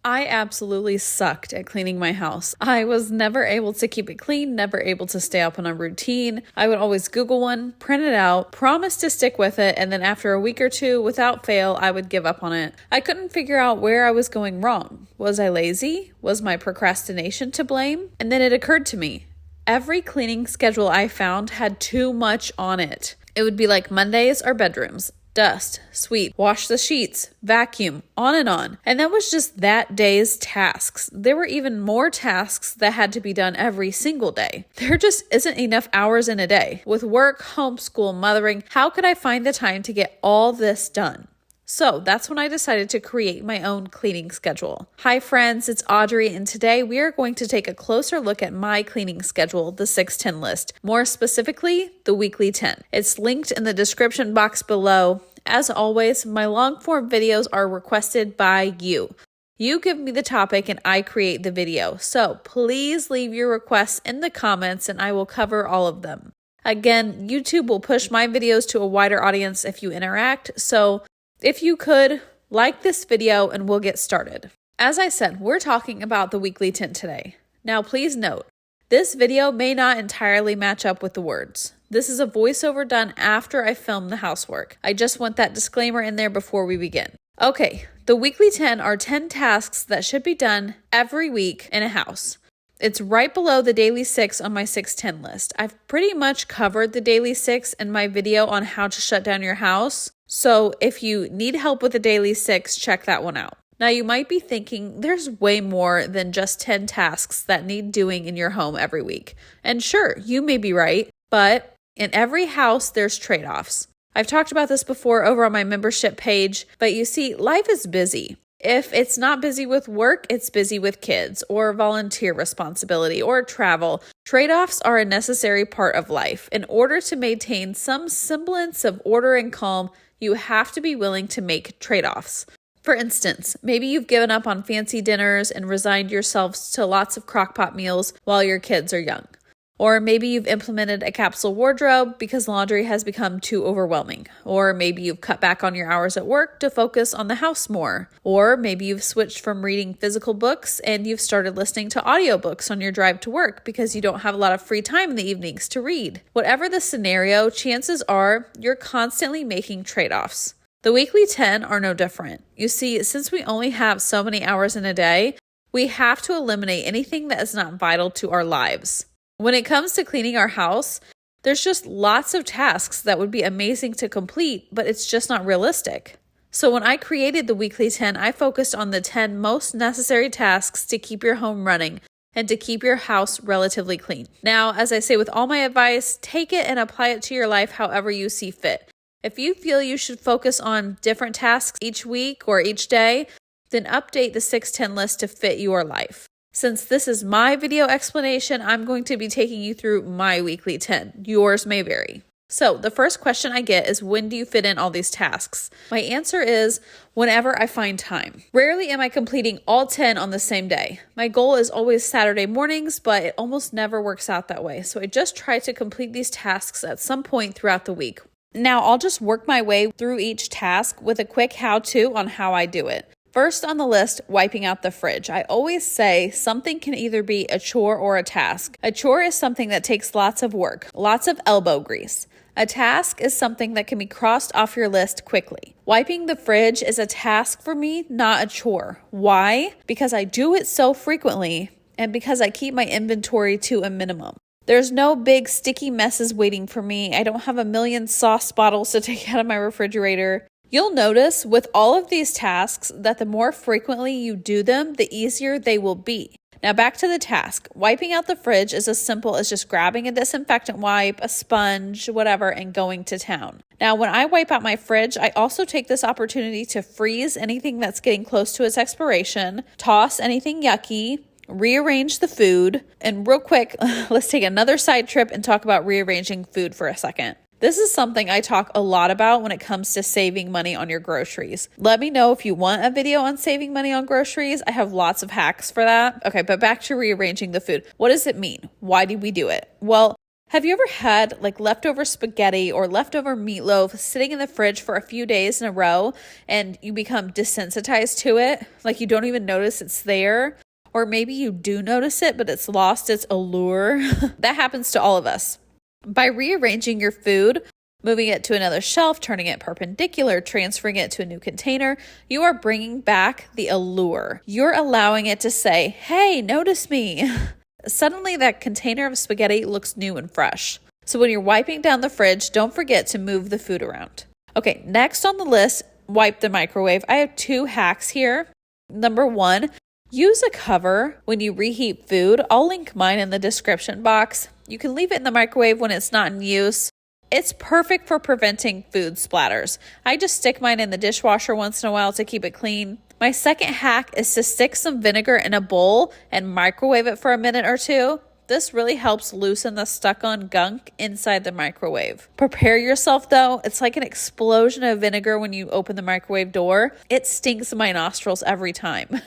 I absolutely sucked at cleaning my house. I was never able to keep it clean, never able to stay up on a routine. I would always Google one, print it out, promise to stick with it, and then after a week or two, without fail, I would give up on it. I couldn't figure out where I was going wrong. Was I lazy? Was my procrastination to blame? And then it occurred to me, every cleaning schedule I found had too much on it. It would be like Mondays are bedrooms. Dust, sweep, wash the sheets, vacuum, on and on. And that was just that day's tasks. There were even more tasks that had to be done every single day. There just isn't enough hours in a day. With work, homeschool, mothering, how could I find the time to get all this done? So that's when I decided to create my own cleaning schedule. Hi friends, it's Audrey, and today we are going to take a closer look at my cleaning schedule, the 610 list. More specifically, the weekly 10. It's linked in the description box below. As always, my long form videos are requested by you. You give me the topic and I create the video. So please leave your requests in the comments and I will cover all of them. Again, YouTube will push my videos to a wider audience if you interact. So if you could, like this video and we'll get started. As I said, we're talking about the weekly 10 today. Now please note, this video may not entirely match up with the words. This is a voiceover done after I filmed the housework. I just want that disclaimer in there before we begin. Okay, the weekly 10 are 10 tasks that should be done every week in a house. It's right below the daily 6 on my 610 list. I've pretty much covered the daily 6 in my video on how to shut down your house. So if you need help with the daily 6, check that one out. Now you might be thinking there's way more than just 10 tasks that need doing in your home every week. And sure, you may be right, but in every house there's trade-offs. I've talked about this before over on my membership page, but you see, life is busy. If it's not busy with work, it's busy with kids or volunteer responsibility or travel. Trade-offs are a necessary part of life. In order to maintain some semblance of order and calm, you have to be willing to make trade-offs. For instance, maybe you've given up on fancy dinners and resigned yourselves to lots of crock-pot meals while your kids are young. Or maybe you've implemented a capsule wardrobe because laundry has become too overwhelming. Or maybe you've cut back on your hours at work to focus on the house more. Or maybe you've switched from reading physical books and you've started listening to audiobooks on your drive to work because you don't have a lot of free time in the evenings to read. Whatever the scenario, chances are you're constantly making trade-offs. The weekly 10 are no different. You see, since we only have so many hours in a day, we have to eliminate anything that is not vital to our lives. When it comes to cleaning our house, there's just lots of tasks that would be amazing to complete, but it's just not realistic. So when I created the weekly 10, I focused on the 10 most necessary tasks to keep your home running and to keep your house relatively clean. Now, as I say with all my advice, take it and apply it to your life however you see fit. If you feel you should focus on different tasks each week or each day, then update the 610 list to fit your life. Since this is my video explanation, I'm going to be taking you through my weekly 10. Yours may vary. So the first question I get is, when do you fit in all these tasks? My answer is whenever I find time. Rarely am I completing all 10 on the same day. My goal is always Saturday mornings, but it almost never works out that way. So I just try to complete these tasks at some point throughout the week. Now I'll just work my way through each task with a quick how-to on how I do it. First on the list, wiping out the fridge. I always say something can either be a chore or a task. A chore is something that takes lots of work, lots of elbow grease. A task is something that can be crossed off your list quickly. Wiping the fridge is a task for me, not a chore. Why? Because I do it so frequently and because I keep my inventory to a minimum. There's no big sticky messes waiting for me. I don't have a million sauce bottles to take out of my refrigerator. You'll notice with all of these tasks that the more frequently you do them, the easier they will be. Now back to the task. Wiping out the fridge is as simple as just grabbing a disinfectant wipe, a sponge, whatever, and going to town. Now when I wipe out my fridge, I also take this opportunity to freeze anything that's getting close to its expiration, toss anything yucky, rearrange the food, and real quick, let's take another side trip and talk about rearranging food for a second. This is something I talk a lot about when it comes to saving money on your groceries. Let me know if you want a video on saving money on groceries. I have lots of hacks for that. Okay, but back to rearranging the food. What does it mean? Why do we do it? Well, Have you ever had like leftover spaghetti or leftover meatloaf sitting in the fridge for a few days in a row and you become desensitized to it? Like you don't even notice it's there. Or maybe you do notice it, but it's lost its allure. That happens to all of us. By rearranging your food, moving it to another shelf, turning it perpendicular, transferring it to a new container, you are bringing back the allure. You're allowing it to say, hey, notice me. Suddenly that container of spaghetti looks new and fresh. So when you're wiping down the fridge, don't forget to move the food around. Okay, next on the list, wipe the microwave. I have 2 hacks here. Number 1, use a cover when you reheat food. I'll link mine in the description box. You can leave it in the microwave when it's not in use. It's perfect for preventing food splatters. I just stick mine in the dishwasher once in a while to keep it clean. My second hack is to stick some vinegar in a bowl and microwave it for a minute or 2. This really helps loosen the stuck-on gunk inside the microwave. Prepare yourself though. It's like an explosion of vinegar when you open the microwave door. It stings my nostrils every time.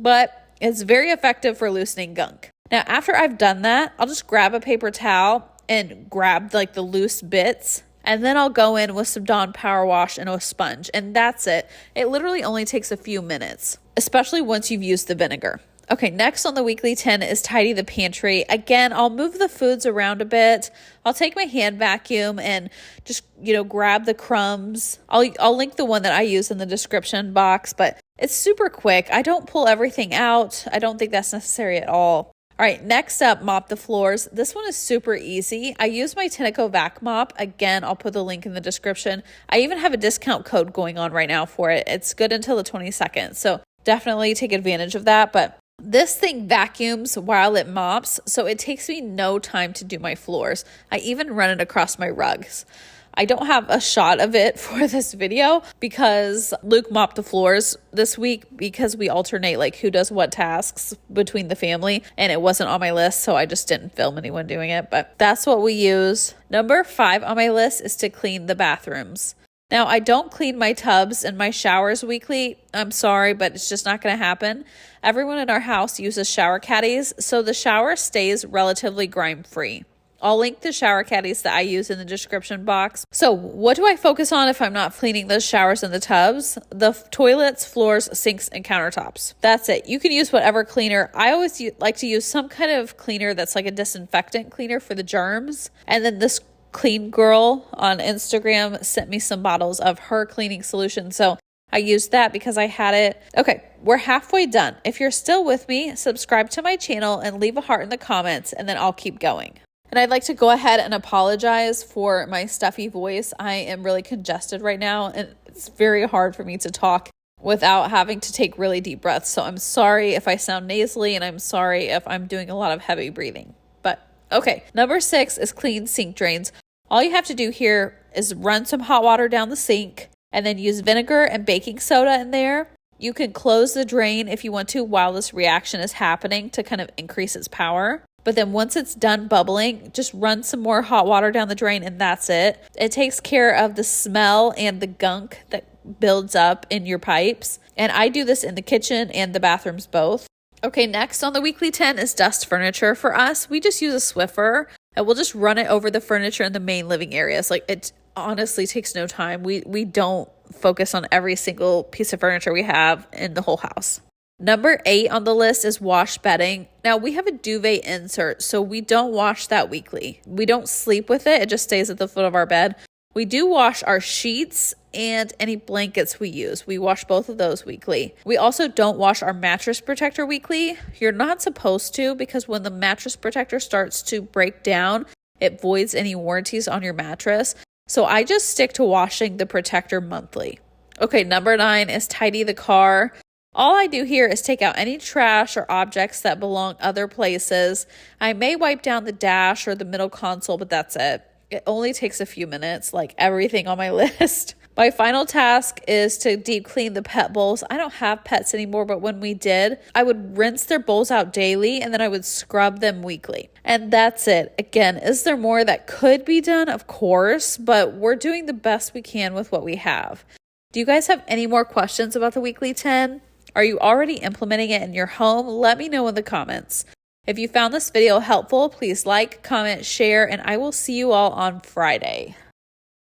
But it's very effective for loosening gunk. Now, after I've done that, I'll just grab a paper towel and grab like the loose bits. And then I'll go in with some Dawn Power Wash and a sponge. And that's it. It literally only takes a few minutes, especially once you've used the vinegar. Okay, next on the weekly 10 is tidy the pantry. Again, I'll move the foods around a bit. I'll take my hand vacuum and just, grab the crumbs. I'll link the one that I use in the description box, but it's super quick. I don't pull everything out. I don't think that's necessary at all. All right, next up, mop the floors. This one is super easy. I use my Tineco Vac Mop. Again, I'll put the link in the description. I even have a discount code going on right now for it. It's good until the 22nd, so definitely take advantage of that. But this thing vacuums while it mops, so it takes me no time to do my floors. I even run it across my rugs. I don't have a shot of it for this video because Luke mopped the floors this week because we alternate like who does what tasks between the family, and it wasn't on my list, so I just didn't film anyone doing it, but that's what we use. Number 5 on my list is to clean the bathrooms. Now, I don't clean my tubs and my showers weekly. I'm sorry, but it's just not going to happen. Everyone in our house uses shower caddies, so the shower stays relatively grime-free. I'll link the shower caddies that I use in the description box. So what do I focus on if I'm not cleaning the showers and the tubs? The toilets, floors, sinks, and countertops. That's it. You can use whatever cleaner. I always like to use some kind of cleaner that's like a disinfectant cleaner for the germs. And then this clean girl on Instagram sent me some bottles of her cleaning solution. So I used that because I had it. Okay, we're halfway done. If you're still with me, subscribe to my channel and leave a heart in the comments, and then I'll keep going. And I'd like to go ahead and apologize for my stuffy voice. I am really congested right now, and it's very hard for me to talk without having to take really deep breaths. So I'm sorry if I sound nasally, and I'm sorry if I'm doing a lot of heavy breathing. But okay, number 6 is clean sink drains. All you have to do here is run some hot water down the sink and then use vinegar and baking soda in there. You can close the drain if you want to while this reaction is happening to kind of increase its power. But then once it's done bubbling, just run some more hot water down the drain and that's it. It takes care of the smell and the gunk that builds up in your pipes. And I do this in the kitchen and the bathrooms both. Okay, next on the weekly 10 is dust furniture. For us, we just use a Swiffer and we'll just run it over the furniture in the main living areas. Like it honestly takes no time. We don't focus on every single piece of furniture we have in the whole house. Number 8 on the list is wash bedding. Now we have a duvet insert, so we don't wash that weekly. We don't sleep with it. It just stays at the foot of our bed. We do wash our sheets and any blankets we use. We wash both of those weekly. We also don't wash our mattress protector weekly. You're not supposed to, because when the mattress protector starts to break down, it voids any warranties on your mattress. So I just stick to washing the protector monthly. Okay, number 9 is tidy the car. All I do here is take out any trash or objects that belong other places. I may wipe down the dash or the middle console, but that's it. It only takes a few minutes, like everything on my list. My final task is to deep clean the pet bowls. I don't have pets anymore, but when we did, I would rinse their bowls out daily and then I would scrub them weekly. And that's it. Again, is there more that could be done? Of course, but we're doing the best we can with what we have. Do you guys have any more questions about the weekly 10? Are you already implementing it in your home? Let me know in the comments. If you found this video helpful, please like, comment, share, and I will see you all on Friday.